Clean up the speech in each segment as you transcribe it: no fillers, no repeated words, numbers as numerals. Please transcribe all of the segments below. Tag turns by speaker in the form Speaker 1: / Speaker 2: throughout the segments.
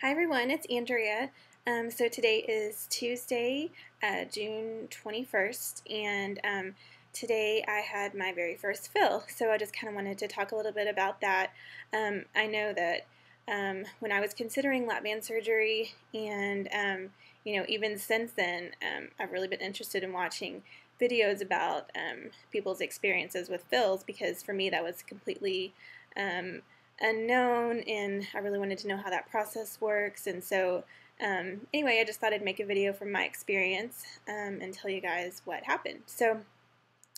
Speaker 1: Hi everyone, it's Andrea. So today is Tuesday, June 21st, and today I had my very first fill. So I just kind of wanted to talk a little bit about that. I know that when I was considering lap band surgery, and even since then, I've really been interested in watching videos about people's experiences with fills, because for me that was completely unknown, and I really wanted to know how that process works. And so anyway, I just thought I'd make a video from my experience and tell you guys what happened. So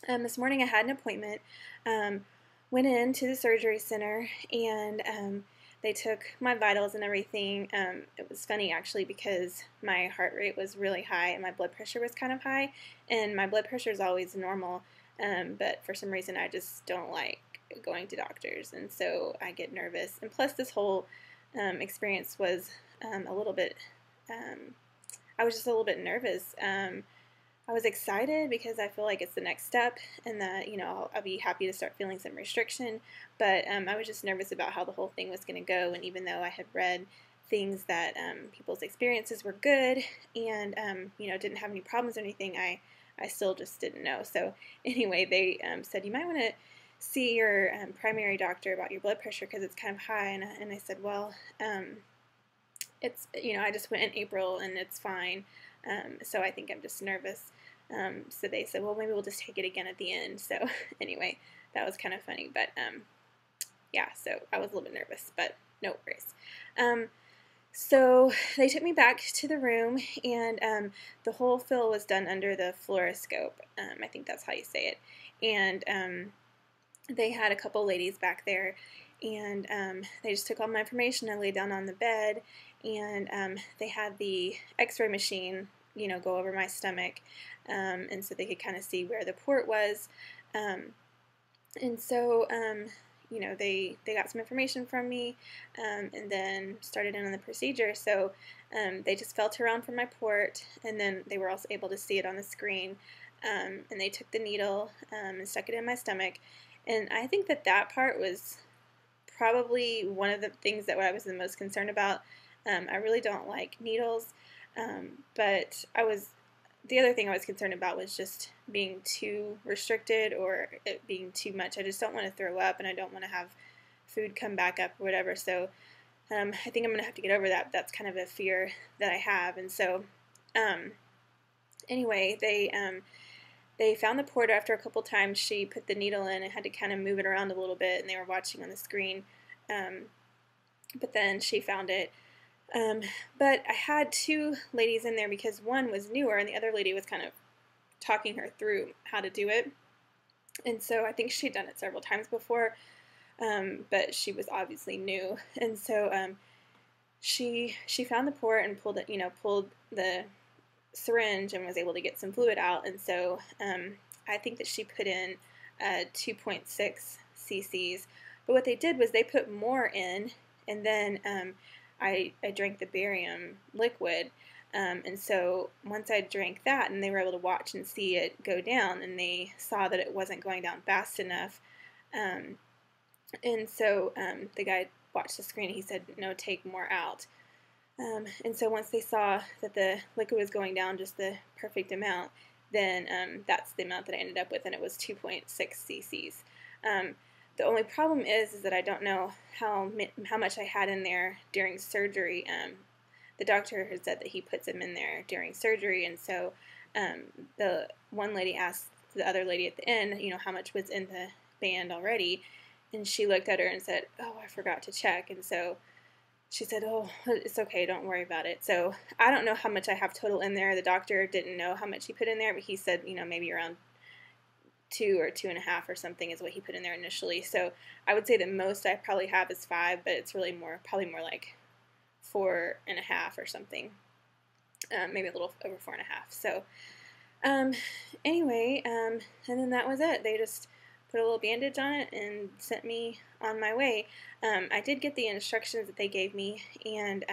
Speaker 1: this morning I had an appointment, went into the surgery center, and they took my vitals and everything. It was funny actually, because my heart rate was really high and my blood pressure was kind of high, and my blood pressure is always normal, but for some reason I just don't like going to doctors, and so I get nervous. And plus this whole experience was a little bit, I was just a little bit nervous. I was excited because I feel like it's the next step, and that I'll be happy to start feeling some restriction, but I was just nervous about how the whole thing was going to go. And even though I had read things that people's experiences were good, and didn't have any problems or anything, I still just didn't know. So anyway, they said you might want to see your primary doctor about your blood pressure because it's kind of high. And I said, well, it's, I just went in April and it's fine, so I think I'm just nervous. So they said, well, maybe we'll just take it again at the end. So anyway, that was kind of funny, but yeah, so I was a little bit nervous, but no worries. So they took me back to the room, and the whole fill was done under the fluoroscope. I think that's how you say it. And they had a couple ladies back there, and they just took all my information. I laid down on the bed, and they had the x-ray machine, go over my stomach, and so they could kind of see where the port was. And so they got some information from me, and then started in on the procedure. So they just felt around for my port, and then they were also able to see it on the screen, and they took the needle and stuck it in my stomach. And I think that part was probably one of the things that I was the most concerned about. I really don't like needles, but the other thing I was concerned about was just being too restricted, or it being too much. I just don't want to throw up, and I don't want to have food come back up or whatever. So I think I'm going to have to get over that. That's kind of a fear that I have. And so anyway, they found the port after a couple times. She put the needle in and had to kind of move it around a little bit, and they were watching on the screen. But then she found it. But I had two ladies in there because one was newer, and the other lady was kind of talking her through how to do it. And so I think she'd done it several times before, but she was obviously new. And so she found the port and pulled the syringe and was able to get some fluid out. And so I think that she put in 2.6 cc's, but what they did was they put more in, and then I drank the barium liquid, and so once I drank that, and they were able to watch and see it go down, and they saw that it wasn't going down fast enough, and so the guy watched the screen and he said, no, take more out. And so once they saw that the liquid was going down just the perfect amount, then that's the amount that I ended up with, and it was 2.6 cc's. The only problem is that I don't know how much I had in there during surgery. The doctor had said that he puts them in there during surgery, and so the one lady asked the other lady at the end, how much was in the band already, and she looked at her and said, oh, I forgot to check. And so she said, oh, it's okay, don't worry about it. So I don't know how much I have total in there. The doctor didn't know how much he put in there, but he said, maybe around 2 or 2.5 or something is what he put in there initially. So I would say the most I probably have is 5, but it's really probably more like 4.5 or something. Maybe a little over 4.5. So anyway, and then that was it. They just put a little bandage on it and sent me on my way. I did get the instructions that they gave me, and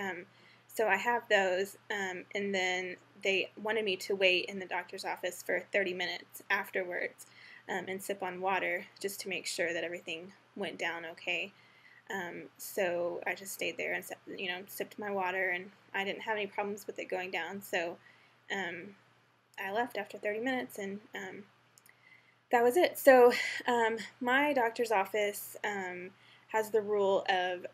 Speaker 1: so I have those, and then they wanted me to wait in the doctor's office for 30 minutes afterwards and sip on water just to make sure that everything went down okay. So I just stayed there and sipped my water, and I didn't have any problems with it going down. So I left after 30 minutes, and that was it. So my doctor's office has the rule of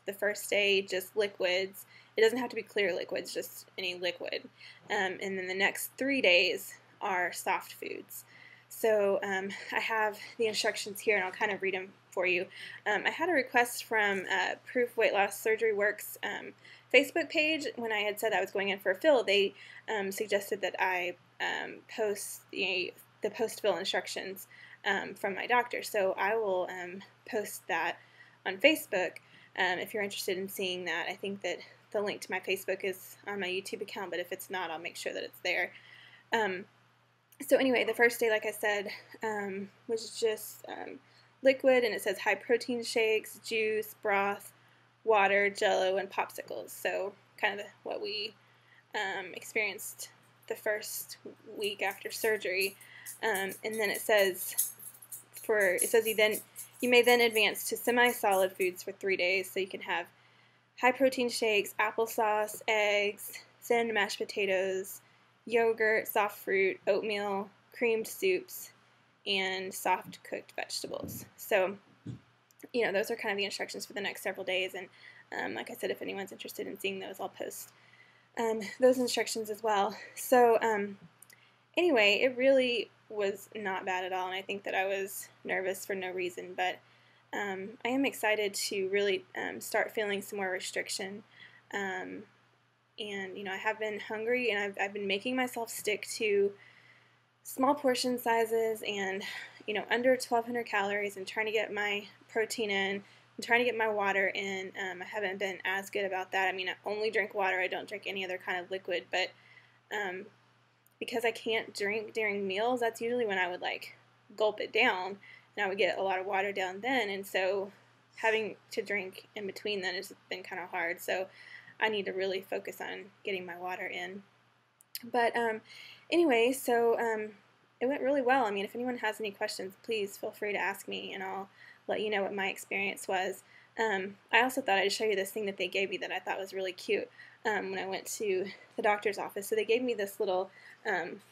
Speaker 1: the first day just liquids. It doesn't have to be clear liquids, just any liquid. And then the next 3 days are soft foods. So I have the instructions here, and I'll kind of read them for you. I had a request from Proof Weight Loss Surgery Works Facebook page. When I had said I was going in for a fill, they suggested that I post the post-fill instructions from my doctor. So I will post that on Facebook if you're interested in seeing that. I think that the link to my Facebook is on my YouTube account, but if it's not, I'll make sure that it's there. So anyway, the first day, like I said, was just liquid, and it says high protein shakes, juice, broth, water, Jello, and popsicles. So kind of what we experienced the first week after surgery. And then it says you may then advance to semi-solid foods for 3 days. So you can have high protein shakes, applesauce, eggs, thin mashed potatoes, yogurt, soft fruit, oatmeal, creamed soups, and soft cooked vegetables. So, those are kind of the instructions for the next several days. And like I said, if anyone's interested in seeing those, I'll post those instructions as well. So anyway, it really was not bad at all, and I think that I was nervous for no reason, but I am excited to really start feeling some more restriction. And, I have been hungry, and I've been making myself stick to small portion sizes and, under 1,200 calories, and trying to get my protein in and trying to get my water in. I haven't been as good about that. I mean, I only drink water. I don't drink any other kind of liquid, but because I can't drink during meals, that's usually when I would gulp it down, and I would get a lot of water down then, and so having to drink in between then has been kind of hard. So I need to really focus on getting my water in. But anyway, so it went really well. I mean, if anyone has any questions, please feel free to ask me, and I'll let you know what my experience was. I also thought I'd show you this thing that they gave me that I thought was really cute when I went to the doctor's office. So they gave me this little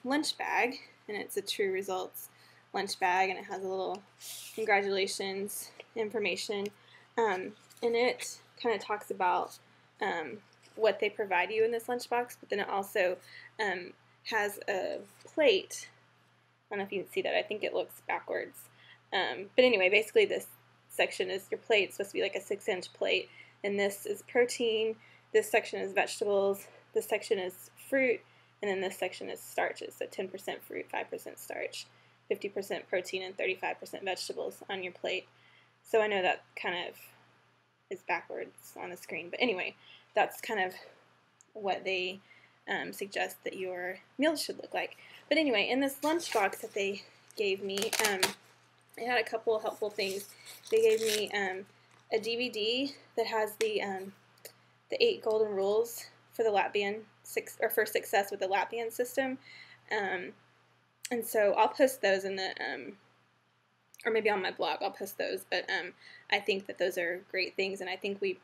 Speaker 1: lunch bag, and it's a True Results lunch bag, and it has a little congratulations information, and it kind of talks about what they provide you in this lunchbox, but then it also has a plate. I don't know if you can see that. I think it looks backwards. But anyway, basically this section is your plate. It's supposed to be like a 6-inch plate, and this is protein, this section is vegetables, this section is fruit, and then this section is starches, so 10% fruit, 5% starch, 50% protein, and 35% vegetables on your plate. So I know that kind of is backwards on the screen, but anyway, that's kind of what they suggest that your meals should look like. But anyway, in this lunchbox that they gave me, it had a couple of helpful things. They gave me a DVD that has the 8 golden rules for the lap band for success with the lap band system, and so I'll post those in the or maybe on my blog I'll post those. But I think that those are great things, and I think we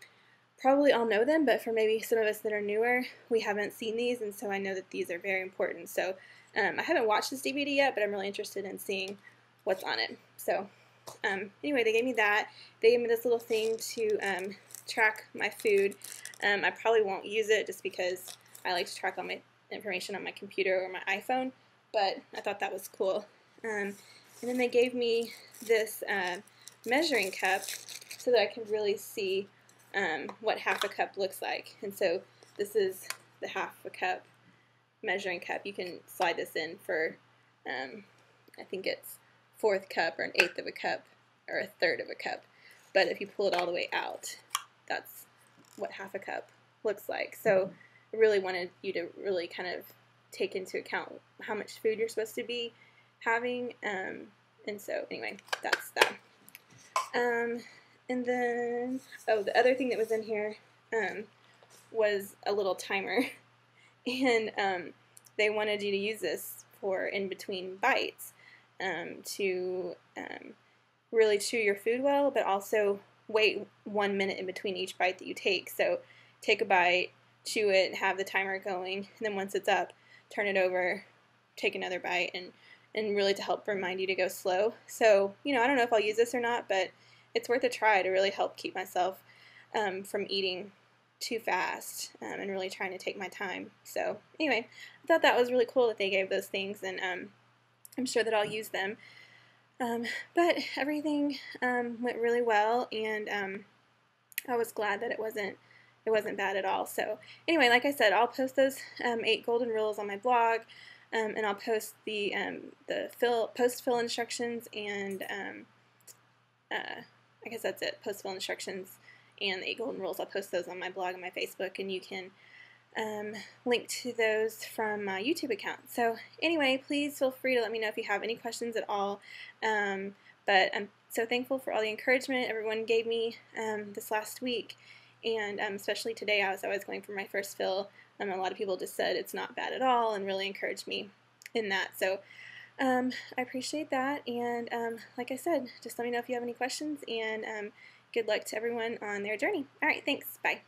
Speaker 1: probably all know them. But for maybe some of us that are newer, we haven't seen these, and so I know that these are very important. So I haven't watched this DVD yet, but I'm really interested in seeing what's on it. So anyway, they gave me that. They gave me this little thing to track my food. I probably won't use it just because I like to track all my information on my computer or my iPhone, but I thought that was cool. And then they gave me this measuring cup so that I can really see what half a cup looks like. And so this is the half a cup measuring cup. You can slide this in for, I think it's 1/4 cup or 1/8 of a cup or 1/3 of a cup. But if you pull it all the way out, that's what half a cup looks like. So I really wanted you to really kind of take into account how much food you're supposed to be having. And so anyway, that's that. And then, the other thing that was in here was a little timer. And they wanted you to use this for in between bites to really chew your food well, but also wait 1 minute in between each bite that you take. So take a bite, chew it, have the timer going, and then once it's up, turn it over, take another bite, and really to help remind you to go slow. So, I don't know if I'll use this or not, but it's worth a try to really help keep myself from eating too fast and really trying to take my time. So anyway, I thought that was really cool that they gave those things, and I'm sure that I'll use them. But everything went really well, and I was glad that it wasn't bad at all. So anyway, like I said, I'll post those 8 golden rules on my blog, and I'll post the post-fill instructions, and I guess that's it, post-fill instructions and the 8 golden rules. I'll post those on my blog and my Facebook, and you can link to those from my YouTube account. So anyway, please feel free to let me know if you have any questions at all. But I'm so thankful for all the encouragement everyone gave me this last week, and especially today as I was going for my first fill. A lot of people just said it's not bad at all and really encouraged me in that. So I appreciate that, and like I said, just let me know if you have any questions, and good luck to everyone on their journey. All right, thanks. Bye.